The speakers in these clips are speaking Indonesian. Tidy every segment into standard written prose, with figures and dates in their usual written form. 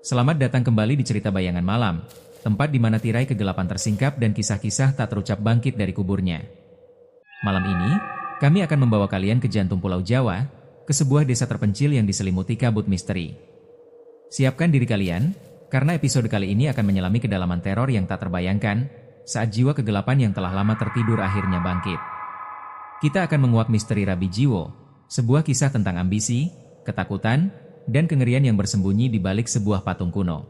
Selamat datang kembali di Cerita Bayangan Malam, tempat di mana tirai kegelapan tersingkap dan kisah-kisah tak terucap bangkit dari kuburnya. Malam ini, kami akan membawa kalian ke jantung Pulau Jawa, ke sebuah desa terpencil yang diselimuti kabut misteri. Siapkan diri kalian, karena episode kali ini akan menyelami kedalaman teror yang tak terbayangkan, saat jiwa kegelapan yang telah lama tertidur akhirnya bangkit. Kita akan menguak misteri Rabi Jiwo, sebuah kisah tentang ambisi, ketakutan, dan kengerian yang bersembunyi di balik sebuah patung kuno.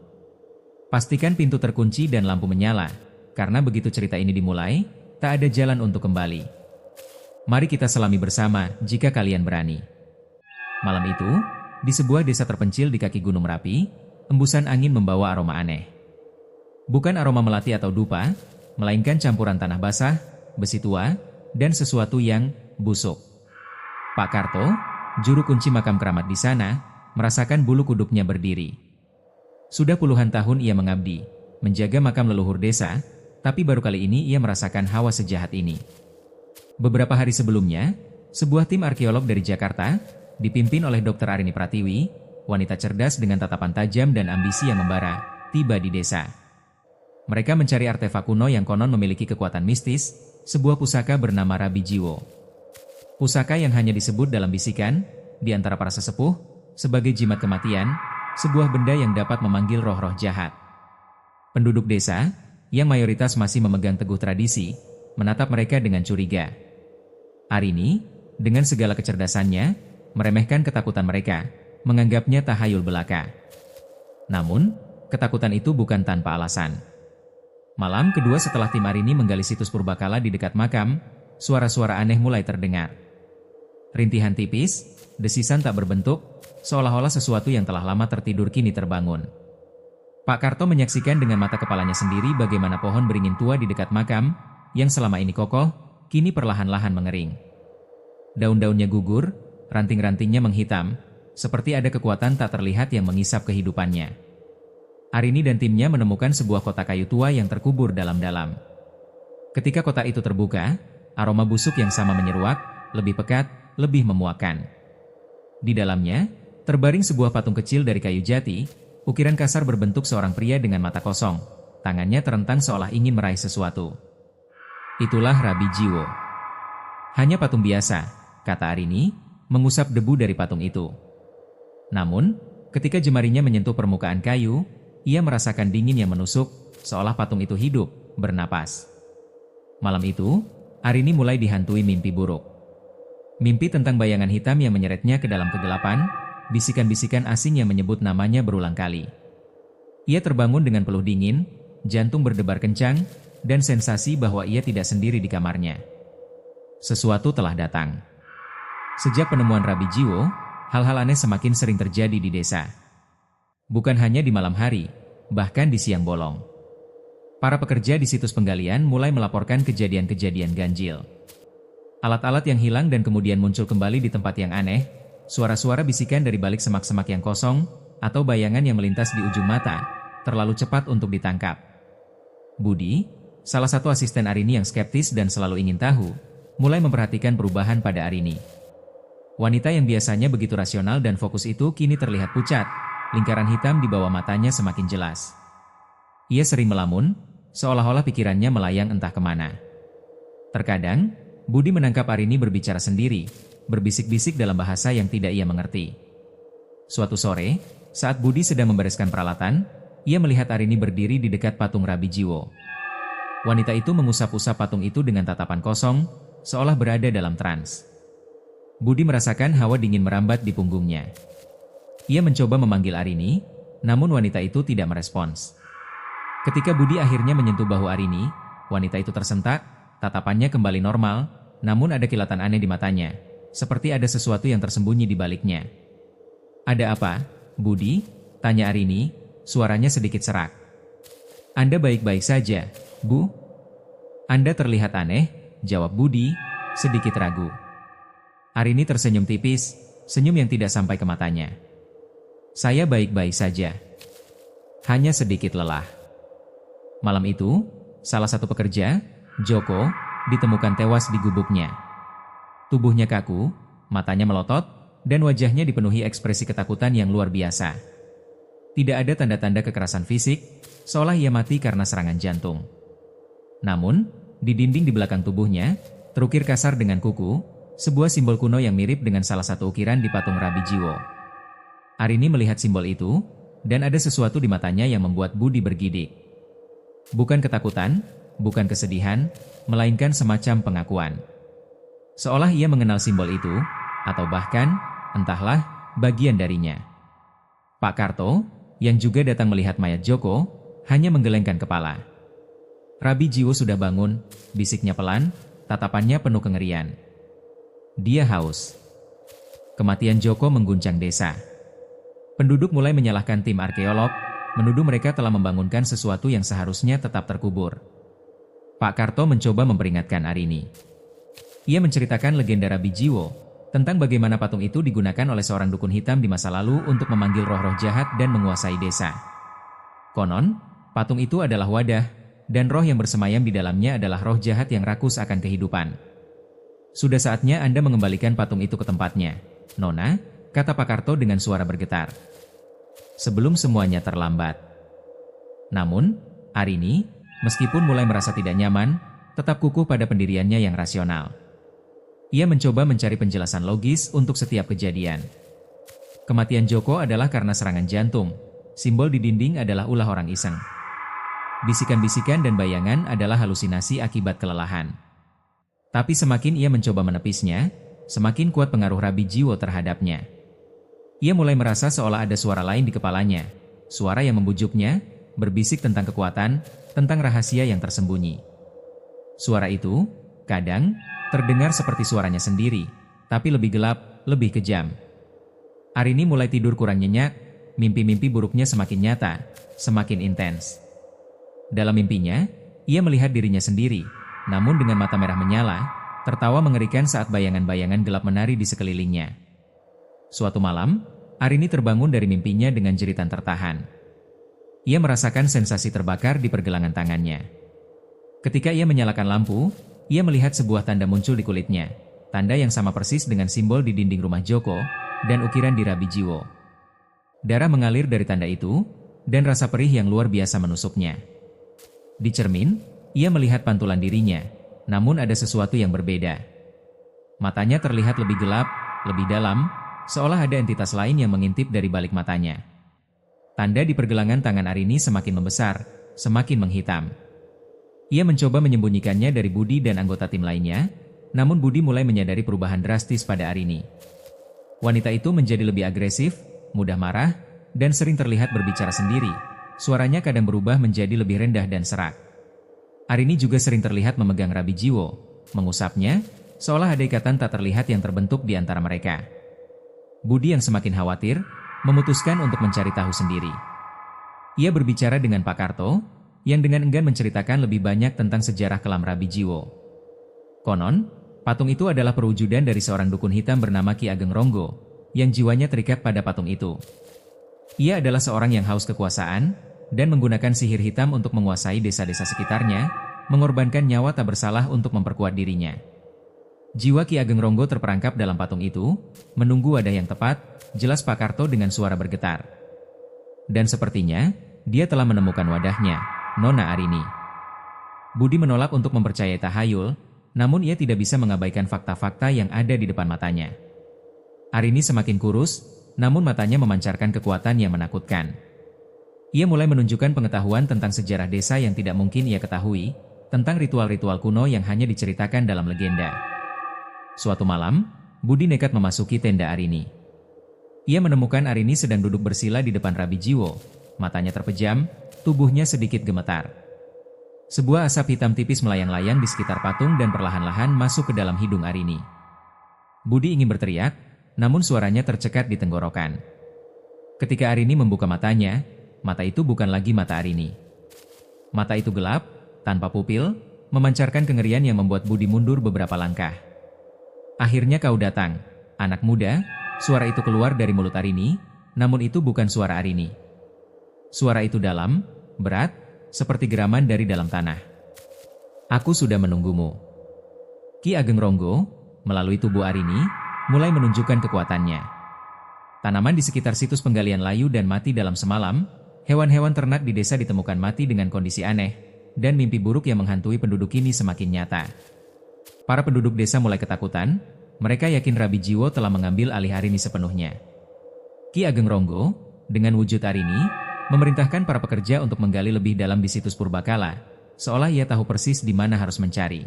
Pastikan pintu terkunci dan lampu menyala, karena begitu cerita ini dimulai, tak ada jalan untuk kembali. Mari kita selami bersama jika kalian berani. Malam itu, di sebuah desa terpencil di kaki Gunung Merapi, embusan angin membawa aroma aneh. Bukan aroma melati atau dupa, melainkan campuran tanah basah, besi tua, dan sesuatu yang busuk. Pak Karto, juru kunci makam keramat di sana, merasakan bulu kuduknya berdiri. Sudah puluhan tahun ia mengabdi, menjaga makam leluhur desa, tapi baru kali ini ia merasakan hawa sejahat ini. Beberapa hari sebelumnya, sebuah tim arkeolog dari Jakarta, dipimpin oleh Dr. Arini Pratiwi, wanita cerdas dengan tatapan tajam dan ambisi yang membara, tiba di desa. Mereka mencari artefak kuno yang konon memiliki kekuatan mistis, sebuah pusaka bernama Rabi Jiwo. Pusaka yang hanya disebut dalam bisikan, di antara para sesepuh, sebagai jimat kematian, sebuah benda yang dapat memanggil roh-roh jahat. Penduduk desa, yang mayoritas masih memegang teguh tradisi, menatap mereka dengan curiga. Arini, dengan segala kecerdasannya, meremehkan ketakutan mereka, menganggapnya tahayul belaka. Namun, ketakutan itu bukan tanpa alasan. Malam kedua setelah tim Arini menggali situs purbakala di dekat makam, suara-suara aneh mulai terdengar. Rintihan tipis, desisan tak berbentuk, seolah-olah sesuatu yang telah lama tertidur kini terbangun. Pak Karto menyaksikan dengan mata kepalanya sendiri bagaimana pohon beringin tua di dekat makam, yang selama ini kokoh, kini perlahan-lahan mengering. Daun-daunnya gugur, ranting-rantingnya menghitam, seperti ada kekuatan tak terlihat yang mengisap kehidupannya. Arini dan timnya menemukan sebuah kotak kayu tua yang terkubur dalam-dalam. Ketika kotak itu terbuka, aroma busuk yang sama menyeruak, lebih pekat, lebih memuakkan. Di dalamnya, terbaring sebuah patung kecil dari kayu jati, ukiran kasar berbentuk seorang pria dengan mata kosong, tangannya terentang seolah ingin meraih sesuatu. Itulah Rabi Jiwo. Hanya patung biasa, kata Arini, mengusap debu dari patung itu. Namun, ketika jemarinya menyentuh permukaan kayu, ia merasakan dingin yang menusuk, seolah patung itu hidup, bernapas. Malam itu, Arini mulai dihantui mimpi buruk. Mimpi tentang bayangan hitam yang menyeretnya ke dalam kegelapan, bisikan-bisikan asing yang menyebut namanya berulang kali. Ia terbangun dengan peluh dingin, jantung berdebar kencang, dan sensasi bahwa ia tidak sendiri di kamarnya. Sesuatu telah datang. Sejak penemuan Rabi Jiwo, hal-hal aneh semakin sering terjadi di desa. Bukan hanya di malam hari, bahkan di siang bolong. Para pekerja di situs penggalian mulai melaporkan kejadian-kejadian ganjil. Alat-alat yang hilang dan kemudian muncul kembali di tempat yang aneh, suara-suara bisikan dari balik semak-semak yang kosong, atau bayangan yang melintas di ujung mata, terlalu cepat untuk ditangkap. Budi, salah satu asisten Arini yang skeptis dan selalu ingin tahu, mulai memperhatikan perubahan pada Arini. Wanita yang biasanya begitu rasional dan fokus itu kini terlihat pucat, lingkaran hitam di bawah matanya semakin jelas. Ia sering melamun, seolah-olah pikirannya melayang entah kemana. Terkadang, Budi menangkap Arini berbicara sendiri, berbisik-bisik dalam bahasa yang tidak ia mengerti. Suatu sore, saat Budi sedang membereskan peralatan, ia melihat Arini berdiri di dekat patung Rabi Jiwo. Wanita itu mengusap-usap patung itu dengan tatapan kosong, seolah berada dalam trans. Budi merasakan hawa dingin merambat di punggungnya. Ia mencoba memanggil Arini, namun wanita itu tidak merespons. Ketika Budi akhirnya menyentuh bahu Arini, wanita itu tersentak, tatapannya kembali normal, namun ada kilatan aneh di matanya, seperti ada sesuatu yang tersembunyi di baliknya. "Ada apa, Budi?" tanya Arini, suaranya sedikit serak. "Anda baik-baik saja, Bu?" "Anda terlihat aneh," jawab Budi, sedikit ragu. Arini tersenyum tipis, senyum yang tidak sampai ke matanya. "Saya baik-baik saja. Hanya sedikit lelah." Malam itu, salah satu pekerja, Joko, ditemukan tewas di gubuknya. Tubuhnya kaku, matanya melotot, dan wajahnya dipenuhi ekspresi ketakutan yang luar biasa. Tidak ada tanda-tanda kekerasan fisik, seolah ia mati karena serangan jantung. Namun, di dinding di belakang tubuhnya, terukir kasar dengan kuku, sebuah simbol kuno yang mirip dengan salah satu ukiran di patung Rabi Jiwo. Arini melihat simbol itu, dan ada sesuatu di matanya yang membuat Budi bergidik. Bukan ketakutan, bukan kesedihan, melainkan semacam pengakuan. Seolah ia mengenal simbol itu, atau bahkan, entahlah, bagian darinya. Pak Karto, yang juga datang melihat mayat Joko, hanya menggelengkan kepala. Rabi Jiwo sudah bangun, bisiknya pelan, tatapannya penuh kengerian. Dia haus. Kematian Joko mengguncang desa. Penduduk mulai menyalahkan tim arkeolog, menuduh mereka telah membangunkan sesuatu yang seharusnya tetap terkubur. Pak Karto mencoba memperingatkan Arini. Ia menceritakan legenda Rabi Jiwo, tentang bagaimana patung itu digunakan oleh seorang dukun hitam di masa lalu untuk memanggil roh-roh jahat dan menguasai desa. Konon, patung itu adalah wadah, dan roh yang bersemayam di dalamnya adalah roh jahat yang rakus akan kehidupan. Sudah saatnya Anda mengembalikan patung itu ke tempatnya, Nona, kata Pak Karto dengan suara bergetar. Sebelum semuanya terlambat. Namun, Arini, meskipun mulai merasa tidak nyaman, tetap kukuh pada pendiriannya yang rasional. Ia mencoba mencari penjelasan logis untuk setiap kejadian. Kematian Joko adalah karena serangan jantung, simbol di dinding adalah ulah orang iseng. Bisikan-bisikan dan bayangan adalah halusinasi akibat kelelahan. Tapi semakin ia mencoba menepisnya, semakin kuat pengaruh Rabi Jiwo terhadapnya. Ia mulai merasa seolah ada suara lain di kepalanya, suara yang membujuknya, berbisik tentang kekuatan, tentang rahasia yang tersembunyi. Suara itu, kadang, terdengar seperti suaranya sendiri, tapi lebih gelap, lebih kejam. Arini mulai tidur kurang nyenyak, mimpi-mimpi buruknya semakin nyata, semakin intens. Dalam mimpinya, ia melihat dirinya sendiri, namun dengan mata merah menyala, tertawa mengerikan saat bayangan-bayangan gelap menari di sekelilingnya. Suatu malam, Arini terbangun dari mimpinya dengan jeritan tertahan. Ia merasakan sensasi terbakar di pergelangan tangannya. Ketika ia menyalakan lampu, ia melihat sebuah tanda muncul di kulitnya, tanda yang sama persis dengan simbol di dinding rumah Joko, dan ukiran di Rabi Jiwo. Darah mengalir dari tanda itu, dan rasa perih yang luar biasa menusuknya. Di cermin, ia melihat pantulan dirinya, namun ada sesuatu yang berbeda. Matanya terlihat lebih gelap, lebih dalam, seolah ada entitas lain yang mengintip dari balik matanya. Tanda di pergelangan tangan Arini semakin membesar, semakin menghitam. Ia mencoba menyembunyikannya dari Budi dan anggota tim lainnya, namun Budi mulai menyadari perubahan drastis pada Arini. Wanita itu menjadi lebih agresif, mudah marah, dan sering terlihat berbicara sendiri. Suaranya kadang berubah menjadi lebih rendah dan serak. Arini juga sering terlihat memegang Rabi Jiwo, mengusapnya, seolah ada ikatan tak terlihat yang terbentuk di antara mereka. Budi yang semakin khawatir, memutuskan untuk mencari tahu sendiri. Ia berbicara dengan Pak Karto, yang dengan enggan menceritakan lebih banyak tentang sejarah kelam Rabi Jiwo. Konon, patung itu adalah perwujudan dari seorang dukun hitam bernama Ki Ageng Ronggo, yang jiwanya terikat pada patung itu. Ia adalah seorang yang haus kekuasaan, dan menggunakan sihir hitam untuk menguasai desa-desa sekitarnya, mengorbankan nyawa tak bersalah untuk memperkuat dirinya. Jiwa Ki Ageng Ronggo terperangkap dalam patung itu, menunggu wadah yang tepat, jelas Pak Karto dengan suara bergetar. Dan sepertinya, dia telah menemukan wadahnya. Nona Arini. Budi menolak untuk mempercayai tahayul, namun ia tidak bisa mengabaikan fakta-fakta yang ada di depan matanya. Arini semakin kurus, namun matanya memancarkan kekuatan yang menakutkan. Ia mulai menunjukkan pengetahuan tentang sejarah desa yang tidak mungkin ia ketahui, tentang ritual-ritual kuno yang hanya diceritakan dalam legenda. Suatu malam, Budi nekat memasuki tenda Arini. Ia menemukan Arini sedang duduk bersila di depan Rabi Jiwo, matanya terpejam, tubuhnya sedikit gemetar. Sebuah asap hitam tipis melayang-layang di sekitar patung dan perlahan-lahan masuk ke dalam hidung Arini. Budi ingin berteriak, namun suaranya tercekat di tenggorokan. Ketika Arini membuka matanya, mata itu bukan lagi mata Arini. Mata itu gelap, tanpa pupil, memancarkan kengerian yang membuat Budi mundur beberapa langkah. Akhirnya kau datang, anak muda, suara itu keluar dari mulut Arini, namun itu bukan suara Arini. Suara itu dalam, berat, seperti geraman dari dalam tanah. Aku sudah menunggumu. Ki Ageng Ronggo, melalui tubuh Arini, mulai menunjukkan kekuatannya. Tanaman di sekitar situs penggalian layu dan mati dalam semalam, hewan-hewan ternak di desa ditemukan mati dengan kondisi aneh, dan mimpi buruk yang menghantui penduduk ini semakin nyata. Para penduduk desa mulai ketakutan, mereka yakin Rabi Jiwo telah mengambil alih Arini sepenuhnya. Ki Ageng Ronggo, dengan wujud Arini, memerintahkan para pekerja untuk menggali lebih dalam di situs Purbakala, seolah ia tahu persis di mana harus mencari.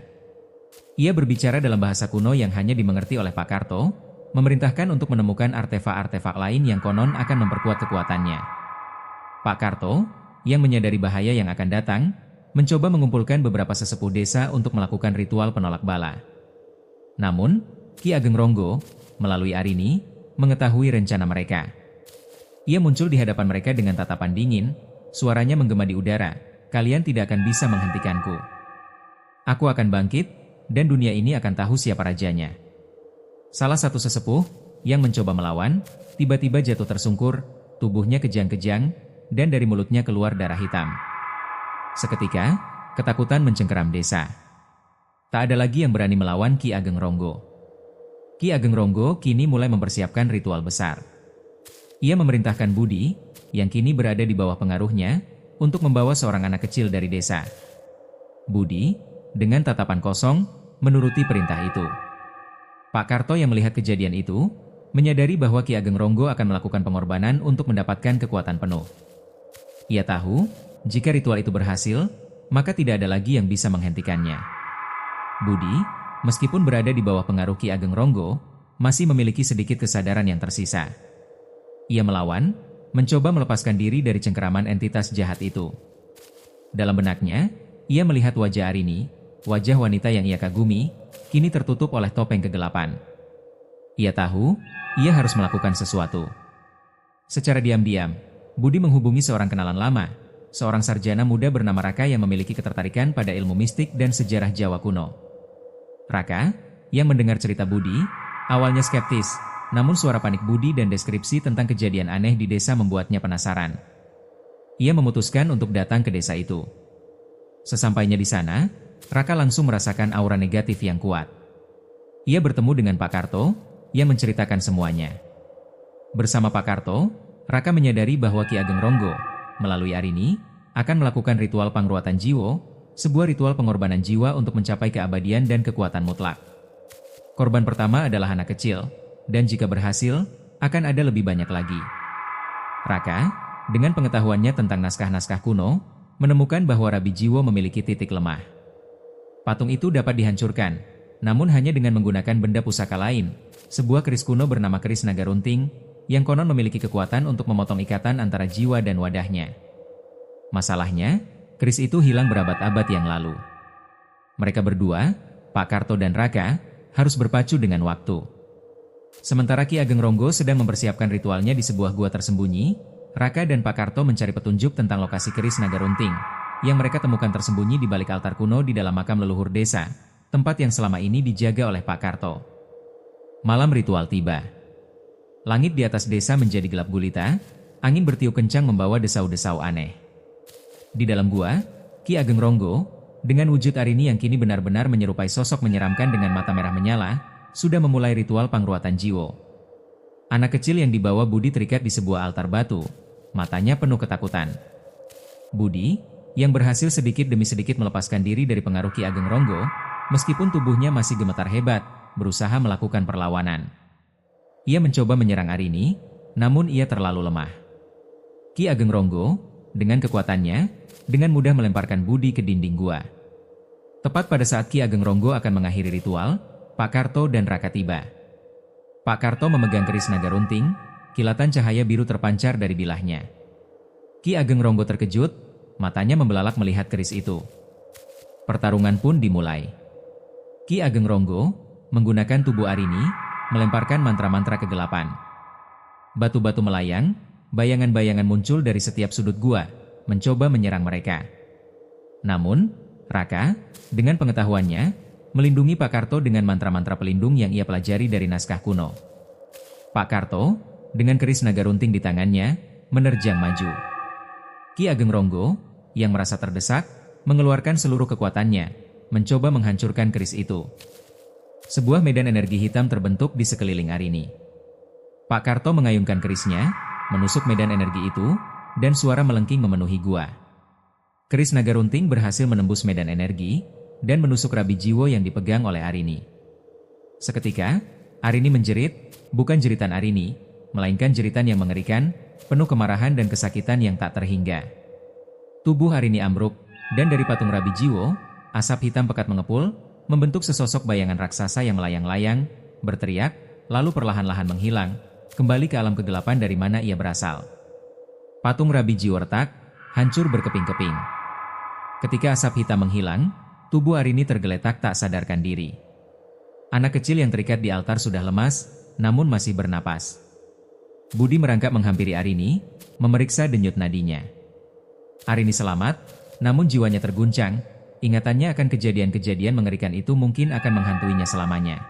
Ia berbicara dalam bahasa kuno yang hanya dimengerti oleh Pak Karto, memerintahkan untuk menemukan artefak-artefak lain yang konon akan memperkuat kekuatannya. Pak Karto, yang menyadari bahaya yang akan datang, mencoba mengumpulkan beberapa sesepuh desa untuk melakukan ritual penolak bala. Namun, Ki Ageng Ronggo, melalui Arini, mengetahui rencana mereka. Ia muncul di hadapan mereka dengan tatapan dingin, suaranya menggema di udara, "Kalian tidak akan bisa menghentikanku. Aku akan bangkit, dan dunia ini akan tahu siapa rajanya." Salah satu sesepuh, yang mencoba melawan, tiba-tiba jatuh tersungkur, tubuhnya kejang-kejang, dan dari mulutnya keluar darah hitam. Seketika, ketakutan mencengkeram desa. Tak ada lagi yang berani melawan Ki Ageng Ronggo. Ki Ageng Ronggo kini mulai mempersiapkan ritual besar. Ia memerintahkan Budi, yang kini berada di bawah pengaruhnya, untuk membawa seorang anak kecil dari desa. Budi, dengan tatapan kosong, menuruti perintah itu. Pak Karto yang melihat kejadian itu, menyadari bahwa Ki Ageng Ronggo akan melakukan pengorbanan untuk mendapatkan kekuatan penuh. Ia tahu, jika ritual itu berhasil, maka tidak ada lagi yang bisa menghentikannya. Budi, meskipun berada di bawah pengaruh Ki Ageng Ronggo, masih memiliki sedikit kesadaran yang tersisa. Ia melawan, mencoba melepaskan diri dari cengkeraman entitas jahat itu. Dalam benaknya, ia melihat wajah Arini, wajah wanita yang ia kagumi, kini tertutup oleh topeng kegelapan. Ia tahu, ia harus melakukan sesuatu. Secara diam-diam, Budi menghubungi seorang kenalan lama, seorang sarjana muda bernama Raka yang memiliki ketertarikan pada ilmu mistik dan sejarah Jawa kuno. Raka, yang mendengar cerita Budi, awalnya skeptis, namun suara panik Budi dan deskripsi tentang kejadian aneh di desa membuatnya penasaran. Ia memutuskan untuk datang ke desa itu. Sesampainya di sana, Raka langsung merasakan aura negatif yang kuat. Ia bertemu dengan Pak Karto, yang menceritakan semuanya. Bersama Pak Karto, Raka menyadari bahwa Ki Ageng Ronggo, melalui Arini, akan melakukan ritual pangruatan jiwo, sebuah ritual pengorbanan jiwa untuk mencapai keabadian dan kekuatan mutlak. Korban pertama adalah anak kecil, dan jika berhasil, akan ada lebih banyak lagi. Raka, dengan pengetahuannya tentang naskah-naskah kuno, menemukan bahwa Rabi Jiwo memiliki titik lemah. Patung itu dapat dihancurkan, namun hanya dengan menggunakan benda pusaka lain, sebuah keris kuno bernama keris naga runting, yang konon memiliki kekuatan untuk memotong ikatan antara jiwa dan wadahnya. Masalahnya, keris itu hilang berabad-abad yang lalu. Mereka berdua, Pak Karto dan Raka, harus berpacu dengan waktu. Sementara Ki Ageng Ronggo sedang mempersiapkan ritualnya di sebuah gua tersembunyi, Raka dan Pak Karto mencari petunjuk tentang lokasi keris naga runting, yang mereka temukan tersembunyi di balik altar kuno di dalam makam leluhur desa, tempat yang selama ini dijaga oleh Pak Karto. Malam ritual tiba. Langit di atas desa menjadi gelap gulita, angin bertiup kencang membawa desau-desau aneh. Di dalam gua, Ki Ageng Ronggo, dengan wujud Arini yang kini benar-benar menyerupai sosok menyeramkan dengan mata merah menyala, sudah memulai ritual pangruatan jiwo. Anak kecil yang dibawa Budi terikat di sebuah altar batu, matanya penuh ketakutan. Budi, yang berhasil sedikit demi sedikit melepaskan diri dari pengaruh Ki Ageng Ronggo, meskipun tubuhnya masih gemetar hebat, berusaha melakukan perlawanan. Ia mencoba menyerang Arini, namun ia terlalu lemah. Ki Ageng Ronggo, dengan kekuatannya, dengan mudah melemparkan Budi ke dinding gua. Tepat pada saat Ki Ageng Ronggo akan mengakhiri ritual, Pak Karto dan Raka tiba. Pak Karto memegang keris naga runting, kilatan cahaya biru terpancar dari bilahnya. Ki Ageng Ronggo terkejut, matanya membelalak melihat keris itu. Pertarungan pun dimulai. Ki Ageng Ronggo, menggunakan tubuh Arini, melemparkan mantra-mantra kegelapan. Batu-batu melayang, bayangan-bayangan muncul dari setiap sudut gua, mencoba menyerang mereka. Namun, Raka, dengan pengetahuannya, melindungi Pak Karto dengan mantra-mantra pelindung yang ia pelajari dari naskah kuno. Pak Karto, dengan keris naga runting di tangannya, menerjang maju. Ki Ageng Ronggo, yang merasa terdesak, mengeluarkan seluruh kekuatannya, mencoba menghancurkan keris itu. Sebuah medan energi hitam terbentuk di sekeliling Arini. Pak Karto mengayunkan kerisnya, menusuk medan energi itu, dan suara melengking memenuhi gua. Keris naga runting berhasil menembus medan energi, dan menusuk Rabi Jiwo yang dipegang oleh Arini. Seketika, Arini menjerit, bukan jeritan Arini, melainkan jeritan yang mengerikan, penuh kemarahan dan kesakitan yang tak terhingga. Tubuh Arini ambruk, dan dari patung Rabi Jiwo, asap hitam pekat mengepul, membentuk sesosok bayangan raksasa yang melayang-layang, berteriak, lalu perlahan-lahan menghilang, kembali ke alam kegelapan dari mana ia berasal. Patung Rabi Jiwo retak, hancur berkeping-keping. Ketika asap hitam menghilang, tubuh Arini tergeletak tak sadarkan diri. Anak kecil yang terikat di altar sudah lemas, namun masih bernapas. Budi merangkak menghampiri Arini, memeriksa denyut nadinya. Arini selamat, namun jiwanya terguncang, ingatannya akan kejadian-kejadian mengerikan itu mungkin akan menghantuinya selamanya.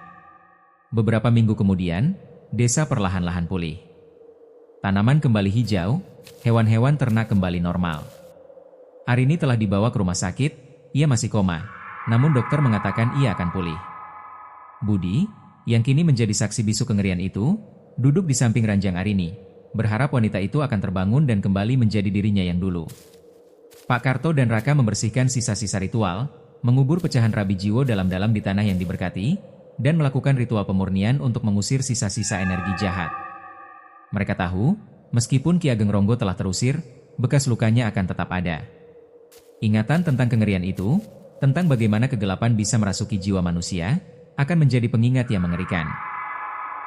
Beberapa minggu kemudian, desa perlahan-lahan pulih. Tanaman kembali hijau, hewan-hewan ternak kembali normal. Arini telah dibawa ke rumah sakit, ia masih koma, namun dokter mengatakan ia akan pulih. Budi, yang kini menjadi saksi bisu kengerian itu, duduk di samping ranjang Arini, berharap wanita itu akan terbangun dan kembali menjadi dirinya yang dulu. Pak Karto dan Raka membersihkan sisa-sisa ritual, mengubur pecahan Rabi Jiwo dalam-dalam di tanah yang diberkati, dan melakukan ritual pemurnian untuk mengusir sisa-sisa energi jahat. Mereka tahu, meskipun Ki Ageng Ronggo telah terusir, bekas lukanya akan tetap ada. Ingatan tentang kengerian itu, tentang bagaimana kegelapan bisa merasuki jiwa manusia, akan menjadi pengingat yang mengerikan.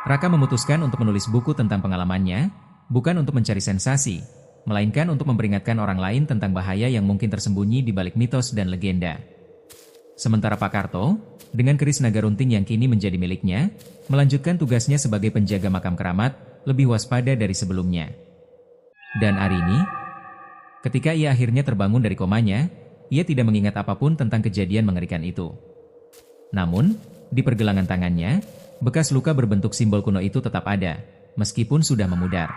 Raka memutuskan untuk menulis buku tentang pengalamannya, bukan untuk mencari sensasi, melainkan untuk memperingatkan orang lain tentang bahaya yang mungkin tersembunyi di balik mitos dan legenda. Sementara Pak Karto, dengan keris naga runting yang kini menjadi miliknya, melanjutkan tugasnya sebagai penjaga makam keramat, lebih waspada dari sebelumnya. Dan Arini, ketika ia akhirnya terbangun dari komanya, ia tidak mengingat apapun tentang kejadian mengerikan itu. Namun, di pergelangan tangannya, bekas luka berbentuk simbol kuno itu tetap ada, meskipun sudah memudar.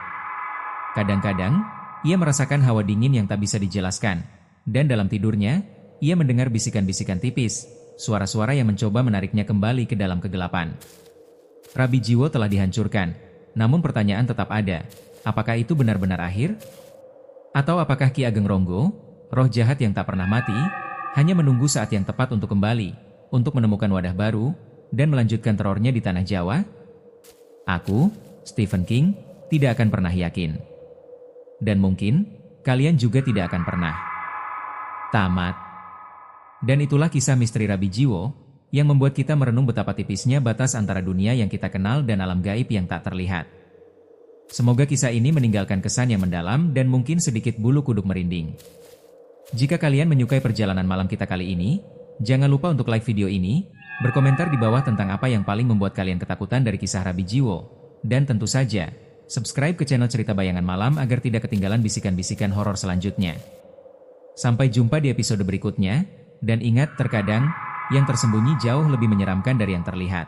Kadang-kadang, ia merasakan hawa dingin yang tak bisa dijelaskan, dan dalam tidurnya, ia mendengar bisikan-bisikan tipis, suara-suara yang mencoba menariknya kembali ke dalam kegelapan. Rabi Jiwo telah dihancurkan, namun pertanyaan tetap ada, apakah itu benar-benar akhir? Atau apakah Ki Ageng Ronggo, roh jahat yang tak pernah mati, hanya menunggu saat yang tepat untuk kembali, untuk menemukan wadah baru, dan melanjutkan terornya di tanah Jawa? Aku, Stephen King, tidak akan pernah yakin. Dan mungkin, kalian juga tidak akan pernah. Tamat. Dan itulah kisah misteri Rabi Jiwo, yang membuat kita merenung betapa tipisnya batas antara dunia yang kita kenal dan alam gaib yang tak terlihat. Semoga kisah ini meninggalkan kesan yang mendalam dan mungkin sedikit bulu kuduk merinding. Jika kalian menyukai perjalanan malam kita kali ini, jangan lupa untuk like video ini, berkomentar di bawah tentang apa yang paling membuat kalian ketakutan dari kisah Rabi Jiwo, dan tentu saja, subscribe ke channel Cerita Bayangan Malam agar tidak ketinggalan bisikan-bisikan horor selanjutnya. Sampai jumpa di episode berikutnya, dan ingat terkadang, yang tersembunyi jauh lebih menyeramkan dari yang terlihat.